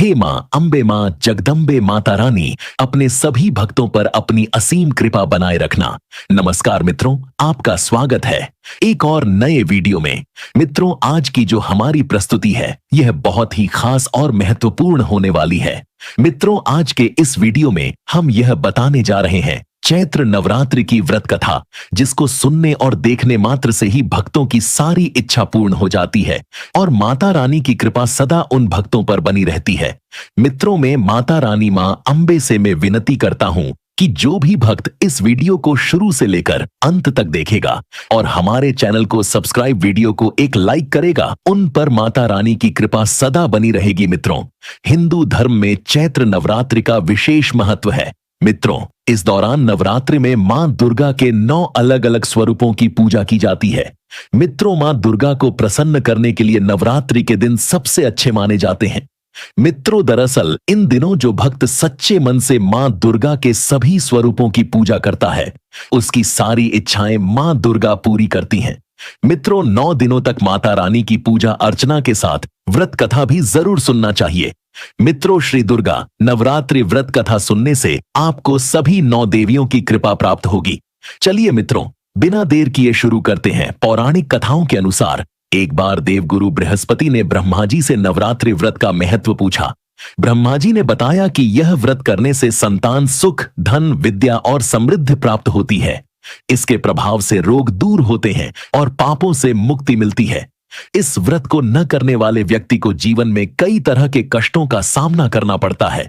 हे मां अम्बे, मां जगदम्बे, माता रानी अपने सभी भक्तों पर अपनी असीम कृपा बनाए रखना। नमस्कार मित्रों, आपका स्वागत है एक और नए वीडियो में। मित्रों, आज की जो हमारी प्रस्तुति है यह बहुत ही खास और महत्वपूर्ण होने वाली है। मित्रों, आज के इस वीडियो में हम यह बताने जा रहे हैं चैत्र नवरात्रि की व्रत कथा, जिसको सुनने और देखने मात्र से ही भक्तों की सारी इच्छा पूर्ण हो जाती है और माता रानी की कृपा सदा उन भक्तों पर बनी रहती है। मित्रों, में माता रानी मां अम्बे से मैं विनती करता हूं कि जो भी भक्त इस वीडियो को शुरू से लेकर अंत तक देखेगा और हमारे चैनल को सब्सक्राइब, वीडियो को एक लाइक करेगा, उन पर माता रानी की कृपा सदा बनी रहेगी। मित्रों, हिंदू धर्म में चैत्र नवरात्रि का विशेष महत्व है। मित्रों, इस दौरान नवरात्रि में मां दुर्गा के 9 अलग अलग स्वरूपों की पूजा की जाती है। मित्रों, मां दुर्गा को प्रसन्न करने के लिए नवरात्रि के दिन सबसे अच्छे माने जाते हैं। मित्रों, दरअसल इन दिनों जो भक्त सच्चे मन से मां दुर्गा के सभी स्वरूपों की पूजा करता है, उसकी सारी इच्छाएं मां दुर्गा पूरी करती हैं। मित्रों, 9 दिनों तक माता रानी की पूजा अर्चना के साथ व्रत कथा भी जरूर सुनना चाहिए। मित्रों, श्री दुर्गा नवरात्रि व्रत कथा सुनने से आपको सभी 9 देवियों की कृपा प्राप्त होगी। चलिए मित्रों, बिना देर किए शुरू करते हैं। पौराणिक कथाओं के अनुसार एक बार देवगुरु बृहस्पति ने ब्रह्मा जी से नवरात्रि व्रत का महत्व पूछा। ब्रह्मा जी ने बताया कि यह व्रत करने से संतान, सुख, धन, विद्या और समृद्धि प्राप्त होती है। इसके प्रभाव से रोग दूर होते हैं और पापों से मुक्ति मिलती है। इस व्रत को न करने वाले व्यक्ति को जीवन में कई तरह के कष्टों का सामना करना पड़ता है।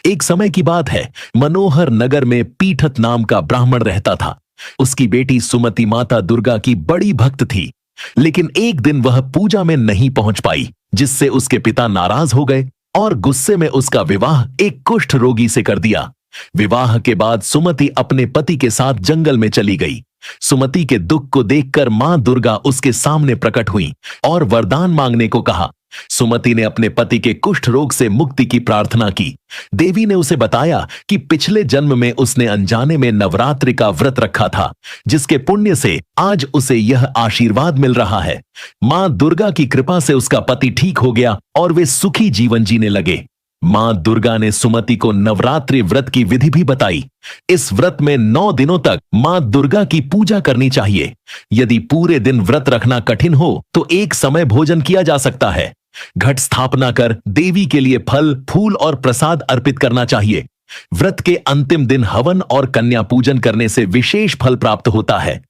एक समय की बात है, मनोहर नगर में पीठत नाम का ब्राह्मण रहता था। उसकी बेटी सुमति माता दुर्गा की बड़ी भक्त थी, लेकिन एक दिन वह पूजा में नहीं पहुंच पाई, जिससे उसके पिता नाराज हो गए और गुस्से में उसका विवाह एक कुष्ठ रोगी से कर दिया। विवाह के बाद सुमति अपने पति के साथ जंगल में चली गई। सुमति के दुख को देखकर मां दुर्गा उसके सामने प्रकट हुई और वरदान मांगने को कहा। सुमति ने अपने पति के कुष्ठ रोग से मुक्ति की प्रार्थना की। देवी ने उसे बताया कि पिछले जन्म में उसने अनजाने में नवरात्रि का व्रत रखा था, जिसके पुण्य से आज उसे यह आशीर्वाद मिल रहा है। मां दुर्गा की कृपा से उसका पति ठीक हो गया और वे सुखी जीवन जीने लगे। मां दुर्गा ने सुमति को नवरात्रि व्रत की विधि भी बताई। इस व्रत में 9 दिनों तक मां दुर्गा की पूजा करनी चाहिए। यदि पूरे दिन व्रत रखना कठिन हो तो एक समय भोजन किया जा सकता है। घट स्थापना कर देवी के लिए फल, फूल और प्रसाद अर्पित करना चाहिए। व्रत के अंतिम दिन हवन और कन्या पूजन करने से विशेष फल प्राप्त होता है।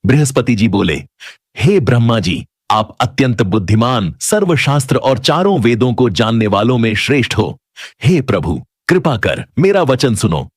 बृहस्पति जी बोले, हे ब्रह्मा जी, आप अत्यंत बुद्धिमान, सर्वशास्त्र और चारों वेदों को जानने वालों में श्रेष्ठ हो। हे प्रभु, कृपा कर मेरा वचन सुनो।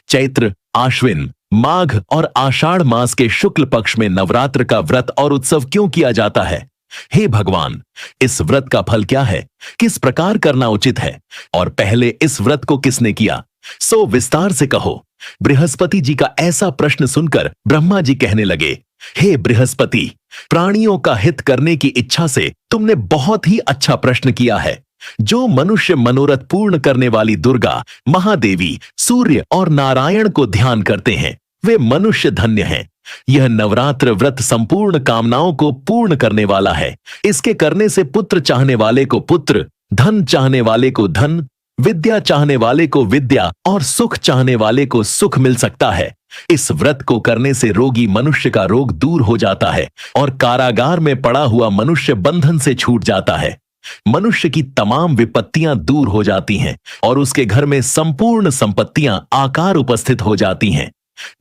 चैत्र, आश्विन, माघ और आषाढ़ मास के शुक्ल पक्ष में नवरात्र का व्रत और उत्सव क्यों किया जाता है? हे भगवान, इस व्रत का फल क्या है? किस प्रकार करना उचित है? और पहले इस व्रत को किसने किया? सो विस्तार से कहो। बृहस्पति जी का ऐसा प्रश्न सुनकर ब्रह्मा जी कहने लगे, हे बृहस्पति, प्राणियों का हित करने की इच्छा से तुमने बहुत ही अच्छा प्रश्न किया है। जो मनुष्य मनोरथ पूर्ण करने वाली दुर्गा, महादेवी, सूर्य और नारायण को ध्यान करते हैं, वे मनुष्य धन्य हैं। यह नवरात्र व्रत संपूर्ण कामनाओं को पूर्ण करने वाला है। इसके करने से पुत्र चाहने वाले को पुत्र, धन चाहने वाले को धन, विद्या चाहने वाले को विद्या और सुख चाहने वाले को सुख मिल सकता है। इस व्रत को करने से रोगी मनुष्य का रोग दूर हो जाता है और कारागार में पड़ा हुआ मनुष्य बंधन से छूट जाता है। मनुष्य की तमाम विपत्तियां दूर हो जाती हैं और उसके घर में संपूर्ण संपत्तियां आकार उपस्थित हो जाती हैं।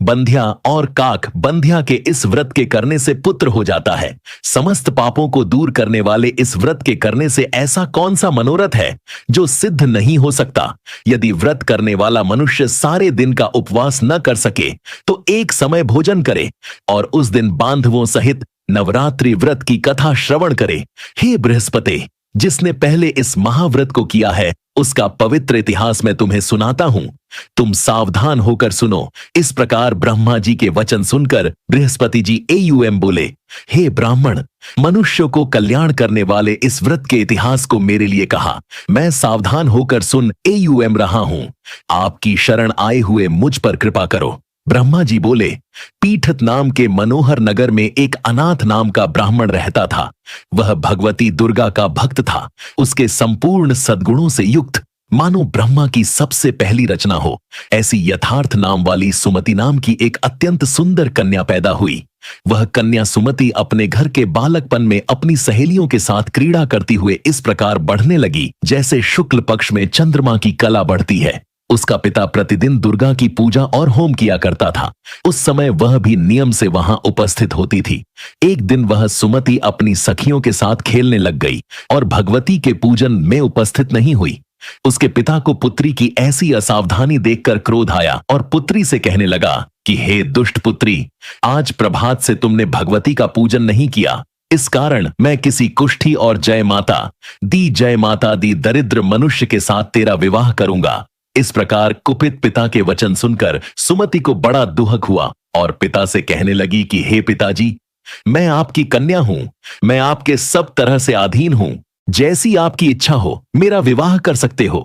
बंध्या और काक बंध्या के इस व्रत के करने से पुत्र हो जाता है। समस्त पापों को दूर करने वाले इस व्रत के करने से ऐसा कौन सा मनोरथ है जो सिद्ध नहीं हो सकता? यदि व्रत करने वाला मनुष्य सारे दिन का उपवास न कर सके तो एक समय भोजन करे और उस दिन बांधवों सहित नवरात्रि व्रत की कथा श्रवण करे। हे बृहस्पति, जिसने पहले इस महाव्रत को किया है, उसका पवित्र इतिहास मैं तुम्हें सुनाता हूं। तुम सावधान होकर सुनो। इस प्रकार ब्रह्मा जी के वचन सुनकर बृहस्पति जी एयूएम बोले, हे ब्राह्मण, मनुष्यों को कल्याण करने वाले इस व्रत के इतिहास को मेरे लिए कहा। मैं सावधान होकर सुन एयूएम रहा हूं। आपकी शरण आए हुए मुझ पर कृपा करो। ब्रह्मा जी बोले, पीठत नाम के मनोहर नगर में एक अनाथ नाम का ब्राह्मण रहता था। वह भगवती दुर्गा का भक्त था। उसके संपूर्ण सद्गुणों से युक्त मानो ब्रह्मा की सबसे पहली रचना हो। ऐसी यथार्थ नाम वाली सुमति नाम की एक अत्यंत सुंदर कन्या पैदा हुई। वह कन्या सुमति अपने घर के बालकपन में अपनी सहेलियों के साथ क्रीड़ा करती हुए इस प्रकार बढ़ने लगी जैसे शुक्ल पक्ष में चंद्रमा की कला बढ़ती है। उसका पिता प्रतिदिन दुर्गा की पूजा और होम किया करता था। उस समय वह भी नियम से वहां उपस्थित होती थी। एक दिन वह सुमति अपनी सखियों के साथ खेलने लग गई और भगवती के पूजन में उपस्थित नहीं हुई। उसके पिता को पुत्री की ऐसी असावधानी देखकर क्रोध आया और पुत्री से कहने लगा कि हे दुष्ट पुत्री, आज प्रभात से तुमने भगवती का पूजन नहीं किया। इस कारण मैं किसी कुष्ठी और जय माता दी दरिद्र मनुष्य के साथ तेरा विवाह करूंगा। इस प्रकार कुपित पिता के वचन सुनकर सुमति को बड़ा दुहक हुआ और पिता से कहने लगी कि हे पिताजी, मैं आपकी कन्या हूं, मैं आपके सब तरह से अधीन हूं। जैसी आपकी इच्छा हो मेरा विवाह कर सकते हो।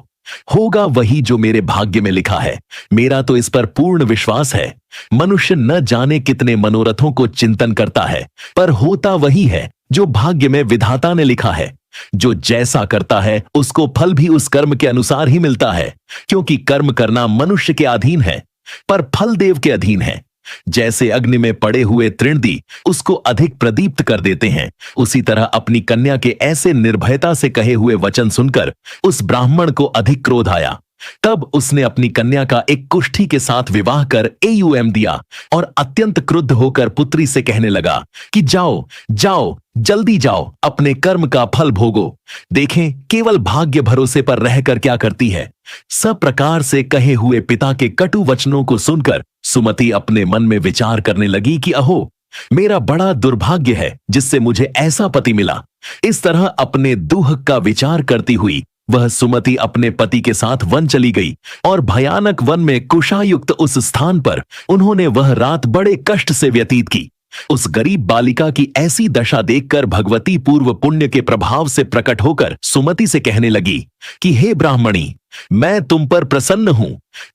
होगा वही जो मेरे भाग्य में लिखा है। मेरा तो इस पर पूर्ण विश्वास है। मनुष्य न जाने कितने मनोरथों को चिंतन करता है, पर होता वही है जो भाग्य में विधाता ने लिखा है। जो जैसा करता है उसको फल भी उस कर्म के अनुसार ही मिलता है, क्योंकि कर्म करना मनुष्य के अधीन है पर फल देव के अधीन है। जैसे अग्नि में पड़े हुए तृणदी उसको अधिक प्रदीप्त कर देते हैं, उसी तरह अपनी कन्या के ऐसे निर्भयता से कहे हुए वचन सुनकर उस ब्राह्मण को अधिक क्रोध आया। तब उसने अपनी कन्या का एक कुष्ठी के साथ विवाह कर एयूएम दिया और अत्यंत क्रुद्ध होकर पुत्री से कहने लगा कि जाओ जाओ, जल्दी जाओ, अपने कर्म का फल भोगो। देखें केवल भाग्य भरोसे पर रहकर क्या करती है। सब प्रकार से कहे हुए पिता के कटु वचनों को सुनकर सुमति अपने मन में विचार करने लगी कि अहो, मेरा बड़ा दुर्भाग्य है जिससे मुझे ऐसा पति मिला। इस तरह अपने दुख का विचार करती हुई वह सुमति अपने पति के साथ वन चली गई और भयानक वन में कुशायुक्त उस स्थान पर उन्होंने वह रात बड़े कष्ट से व्यतीत की। उस गरीब बालिका की ऐसी दशा देखकर भगवती पूर्व पुण्य के प्रभाव से प्रकट होकर सुमति से कहने लगी कि हे ब्राह्मणी, मैं तुम पर प्रसन्न हूं।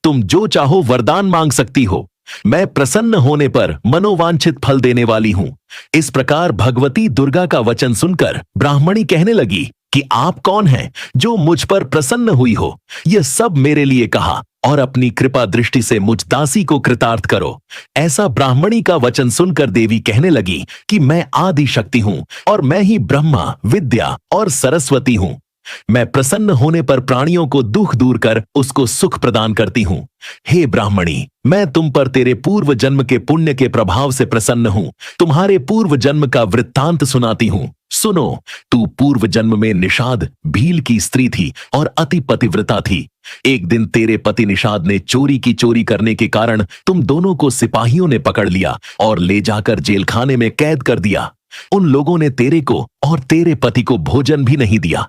तुम जो चाहो वरदान मांग सकती हो। मैं प्रसन्न होने पर मनोवांछित फल देने वाली हूं। इस प्रकार भगवती दुर्गा का वचन सुनकर ब्राह्मणी कहने लगी कि आप कौन हैं जो मुझ पर प्रसन्न हुई हो। यह सब मेरे लिए कहा और अपनी कृपा दृष्टि से मुझ दासी को कृतार्थ करो। ऐसा ब्राह्मणी का वचन सुनकर देवी कहने लगी कि मैं आदि शक्ति हूं और मैं ही ब्रह्मा, विद्या और सरस्वती हूं। मैं प्रसन्न होने पर प्राणियों को दुख दूर कर उसको सुख प्रदान करती हूं। हे ब्राह्मणी, मैं तुम पर तेरे पूर्व जन्म के पुण्य के प्रभाव से प्रसन्न हूं। तुम्हारे पूर्व जन्म का वृत्तांत सुनाती हूं। सुनो, तू पूर्व जन्म में निषाद भील की स्त्री थी और अति पतिव्रता थी। एक दिन तेरे पति निषाद ने चोरी करने के कारण तुम दोनों को सिपाहियों ने पकड़ लिया और ले जाकर जेलखाने में कैद कर दिया। उन लोगों ने तेरे को और तेरे पति को भोजन भी नहीं दिया।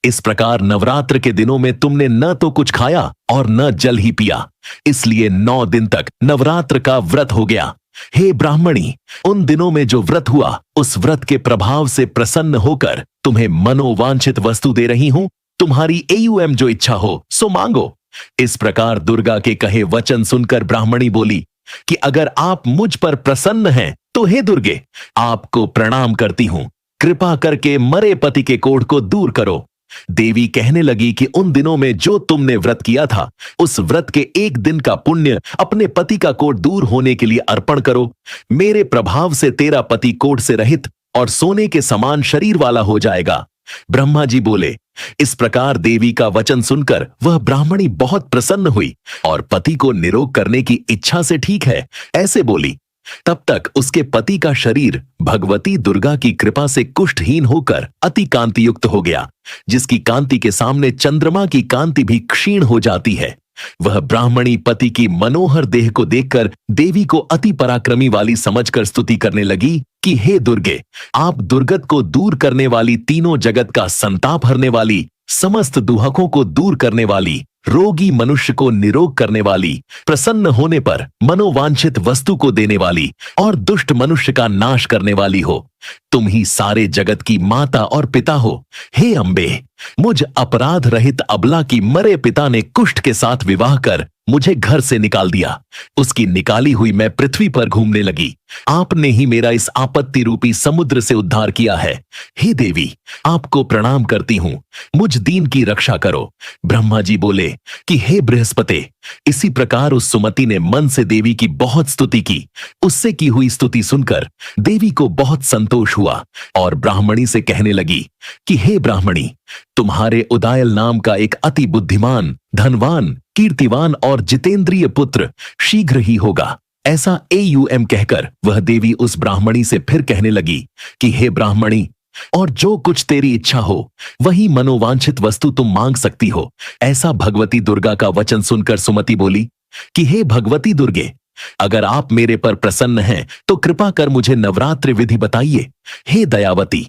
इस प्रकार नवरात्र के दिनों में तुमने न तो कुछ खाया और न जल ही पिया, इसलिए 9 दिन तक नवरात्र का व्रत हो गया। हे ब्राह्मणी, उन दिनों में जो व्रत हुआ उस व्रत के प्रभाव से प्रसन्न होकर तुम्हें मनोवांछित वस्तु दे रही हूं। तुम्हारी एयूएम जो इच्छा हो सो मांगो। इस प्रकार दुर्गा के कहे वचन सुनकर ब्राह्मणी बोली कि अगर आप मुझ पर प्रसन्न हैं तो हे दुर्गे, आपको प्रणाम करती हूं। कृपा करके मरे पति के कोढ़ को दूर करो। देवी कहने लगी कि उन दिनों में जो तुमने व्रत किया था उस व्रत के एक दिन का पुण्य अपने पति का कोढ़ दूर होने के लिए अर्पण करो। मेरे प्रभाव से तेरा पति कोढ़ से रहित और सोने के समान शरीर वाला हो जाएगा। ब्रह्मा जी बोले। इस प्रकार देवी का वचन सुनकर वह ब्राह्मणी बहुत प्रसन्न हुई और पति को निरोग करने की इच्छा से ठीक है ऐसे बोली। तब तक उसके पति का शरीर भगवती दुर्गा की कृपा से कुष्ठहीन होकर अति कांति युक्त हो गया, जिसकी कांति के सामने चंद्रमा की कांति भी क्षीण हो जाती है। वह ब्राह्मणी पति की मनोहर देह को देखकर देवी को अति पराक्रमी वाली समझकर स्तुति करने लगी कि हे दुर्गे, आप दुर्गत को दूर करने वाली, तीनों जगत का संताप हरने वाली, समस्त दुहकों को दूर करने वाली, रोगी मनुष्य को निरोग करने वाली, प्रसन्न होने पर मनोवांछित वस्तु को देने वाली और दुष्ट मनुष्य का नाश करने वाली हो। तुम ही सारे जगत की माता और पिता हो। हे अम्बे, मुझ अपराध रहित अबला की मरे पिता ने कुष्ठ के साथ विवाह कर मुझे घर से निकाल दिया। उसकी निकाली हुई मैं पृथ्वी पर घूमने लगी। आपने ही मेरा इस आपत्ति रूपी समुद्र से उद्धार किया है। हे देवी, आपको प्रणाम करती हूं, मुझ दीन की रक्षा करो। ब्रह्मा जी बोले कि हे बृहस्पति, इसी प्रकार उस सुमति ने मन से देवी की बहुत स्तुति की। उससे की हुई स्तुति सुनकर देवी को बहुत संतोष हुआ और ब्राह्मणी से कहने लगी कि हे ब्राह्मणी, तुम्हारे उदायल नाम का एक अति बुद्धिमान, धनवान, कीर्तिवान और जितेंद्रिय पुत्र शीघ्र ही होगा। ऐसा एयूएम कहकर वह देवी उस ब्राह्मणी से फिर कहने लगी कि हे ब्राह्मणी, और जो कुछ तेरी इच्छा हो वही मनोवांछित वस्तु तुम मांग सकती हो। ऐसा भगवती दुर्गा का वचन सुनकर सुमति बोली कि हे भगवती दुर्गे, अगर आप मेरे पर प्रसन्न हैं तो कृपा कर मुझे नवरात्र विधि बताइए। हे दयावती,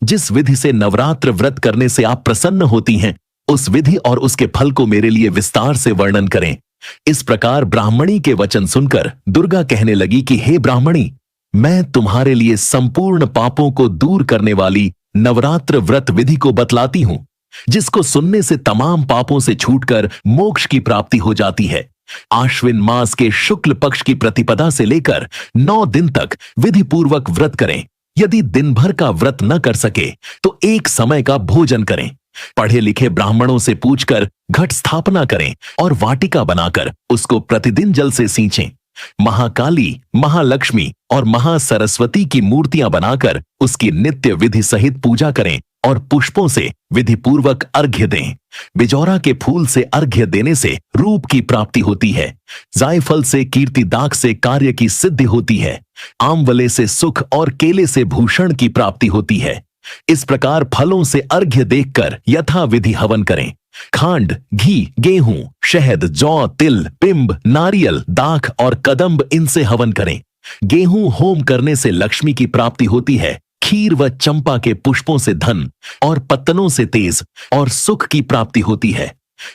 जिस विधि से नवरात्र व्रत करने से आप प्रसन्न होती हैं, उस विधि और उसके फल को मेरे लिए विस्तार से वर्णन करें। इस प्रकार ब्राह्मणी के वचन सुनकर दुर्गा कहने लगी कि हे ब्राह्मणी, मैं तुम्हारे लिए संपूर्ण पापों को दूर करने वाली नवरात्र व्रत विधि को बतलाती हूं, जिसको सुनने से तमाम पापों से छूटकर मोक्ष की प्राप्ति हो जाती है। आश्विन मास के शुक्ल पक्ष की प्रतिपदा से लेकर 9 दिन तक विधि पूर्वक व्रत करें। यदि दिन भर का व्रत न कर सके तो एक समय का भोजन करें। पढ़े लिखे ब्राह्मणों से पूछकर घट स्थापना करें और वाटिका बनाकर उसको प्रतिदिन जल से सींचें। महाकाली, महालक्ष्मी और महासरस्वती की मूर्तियां बनाकर उसकी नित्य विधि सहित पूजा करें और पुष्पों से विधि पूर्वक अर्घ्य दें। बिजौरा के फूल से अर्घ्य देने से रूप की प्राप्ति होती है। जायफल से कीर्ति दाग से कार्य की सिद्धि होती है। आंवले से सुख और केले से भूषण की प्राप्ति होती है। इस प्रकार फलों से अर्घ्य देखकर यथा विधि हवन करें। खांड, घी, गेहूं, शहद, जौ, तिल, पिंब, नारियल, दाख और कदम्ब, इनसे हवन करें। गेहूं होम करने से लक्ष्मी की प्राप्ति होती है। खीर व चंपा के पुष्पों से धन और पत्तनों से तेज और सुख की प्राप्ति होती है।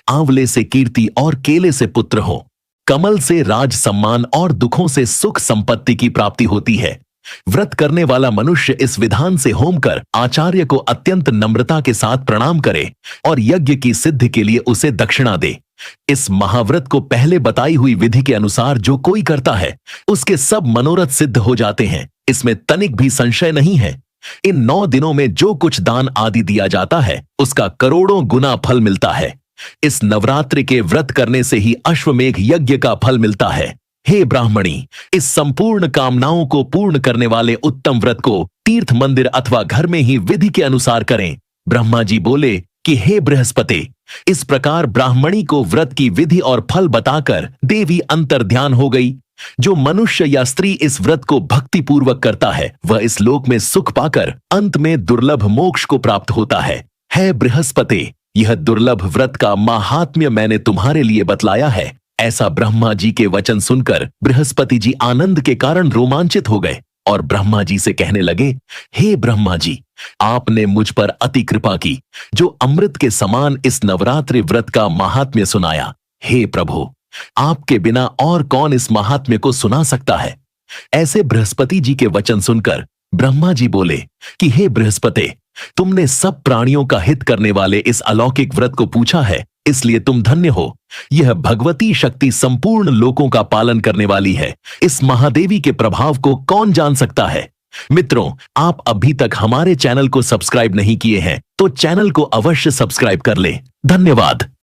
आंवले से कीर्ति और केले से पुत्र हो। कमल से राज सम्मान और दुखों से सुख संपत्ति की प्राप्ति होती है। व्रत करने वाला मनुष्य इस विधान से होम कर आचार्य को अत्यंत नम्रता के साथ प्रणाम करे और यज्ञ की सिद्धि के लिए उसे दक्षिणा दे। इस महाव्रत को पहले बताई हुई विधि के अनुसार जो कोई करता है, उसके सब मनोरथ सिद्ध हो जाते हैं। इसमें तनिक भी संशय नहीं है। इन 9 दिनों में जो कुछ दान आदि दिया जाता है, उसका करोड़ों गुना फल मिलता है। इस नवरात्रि के व्रत करने से ही अश्वमेघ यज्ञ का फल मिलता है। हे ब्राह्मणी, इस संपूर्ण कामनाओं को पूर्ण करने वाले उत्तम व्रत को तीर्थ मंदिर अथवा घर में ही विधि के अनुसार करें। ब्रह्मा जी बोले कि हे बृहस्पति, इस प्रकार ब्राह्मणी को व्रत की विधि और फल बताकर देवी अंतर्ध्यान हो गई। जो मनुष्य या स्त्री इस व्रत को भक्ति पूर्वक करता है, वह इस लोक में सुख पाकर अंत में दुर्लभ मोक्ष को प्राप्त होता है। हे बृहस्पति, यह दुर्लभ व्रत का माहात्म्य मैंने तुम्हारे लिए बतलाया है। ऐसा ब्रह्मा जी के वचन सुनकर बृहस्पति जी आनंद के कारण रोमांचित हो गए और ब्रह्मा जी से कहने लगे, हे ब्रह्मा जी, आपने मुझ पर अति कृपा की, जो अमृत के समान इस नवरात्रि व्रत का महात्म्य सुनाया। हे प्रभु, आपके बिना और कौन इस महात्म्य को सुना सकता है। ऐसे बृहस्पति जी के वचन सुनकर ब्रह्मा जी बोले कि हे बृहस्पति, तुमने सब प्राणियों का हित करने वाले इस अलौकिक व्रत को पूछा है, इसलिए तुम धन्य हो। यह भगवती शक्ति संपूर्ण लोकों का पालन करने वाली है। इस महादेवी के प्रभाव को कौन जान सकता है। मित्रों, आप अभी तक हमारे चैनल को सब्सक्राइब नहीं किए हैं तो चैनल को अवश्य सब्सक्राइब कर लें। धन्यवाद।